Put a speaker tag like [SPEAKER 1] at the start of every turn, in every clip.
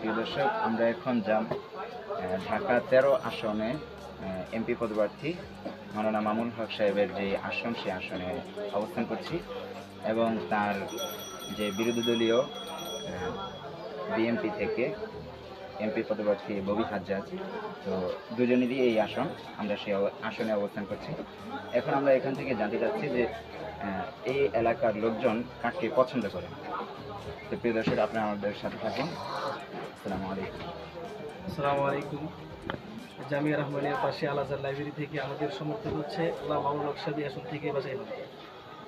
[SPEAKER 1] প্রিয় দর্শক, আমরা এখন যাব ঢাকা 13 আসনে এমপি পদপ্রার্থী মাওলানা মামুনুল হক সাহেবের যে আসন, সেই আসনে অবস্থান করছি এবং তার যে বিরোধী দলীয় বিএনপি থেকে এমপি পদপ্রার্থী ববি হাজ্জাজ, তো দুজনেরই এই আসন, আমরা সেই আসনে অবস্থান করছি। এখন আমরা এখান থেকে জানতে চাচ্ছি যে এই এলাকার লোকজন কাকে পছন্দ করে। তো প্রিয় দর্শক, আপনারা আমাদের সাথে থাকুন। আসসালামু আলাইকুম।
[SPEAKER 2] আসসালামু আলাইকুম। জামিয়া রহমানিয়ার পাশে আল আজহার লাইব্রেরি থেকে আমাদের সমর্থন হচ্ছে আল্লাহ মামুনুল হক সাহেব আসন থেকে বাছাই হবে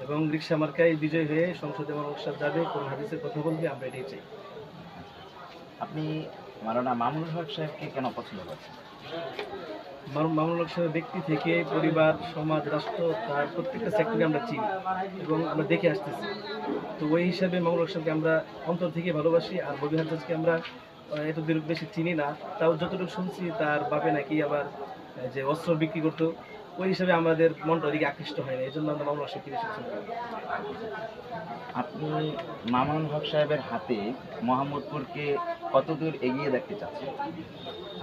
[SPEAKER 2] এবং রিক্সা মার্কায় বিজয় হয়ে সংসদে মামুনুল হক সাহেব যাবে, কোন হাদিসের কথা বলবে, আমরা এটাই চাই।
[SPEAKER 1] আপনি মাওলানা মামুনুল হক সাহেবকে কেন পছন্দ করছেন?
[SPEAKER 2] মামুনুল হক সাহেবের ব্যক্তি থেকে পরিবার, সমাজ, রাষ্ট্র, তার প্রত্যেকটা সেক্টরে আমরা চিনি এবং আমরা দেখে আসতেছি। তো ওই হিসাবে মামুনুল হক সাহেবকে আমরা অন্তর থেকে ভালোবাসি। আর ববি হাজ্জাজকে আমরা এতদূর বেশি চিনি না, তাও যতটুকু শুনছি তার বাপে নাকি আবার যে অস্ত্র বিক্রি করতো, ওই হিসাবে আমাদের মনটা ওদিকে আকৃষ্ট হয় না, এই জন্য আমরা মামুনুল হক সাহেবকে বেশি পছন্দ করি।
[SPEAKER 1] আপনি মামুনুল হক সাহেবের হাতে মোহাম্মদপুরকে কতদূর এগিয়ে দেখতে চাচ্ছেন?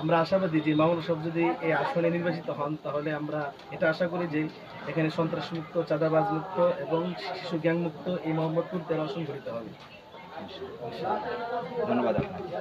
[SPEAKER 2] আমরা আশাবাদী যে মামুনুল সাহেব যদি এই আসনে নির্বাচিত হন, তাহলে আমরা এটা আশা করি যে এখানে সন্ত্রাসমুক্ত, চাঁদাবাজ মুক্ত এবং শিশু গ্যাং মুক্ত এই মোহাম্মদপুর 13 আসন গঠিত হবে।
[SPEAKER 1] ধন্যবাদ আপনাকে।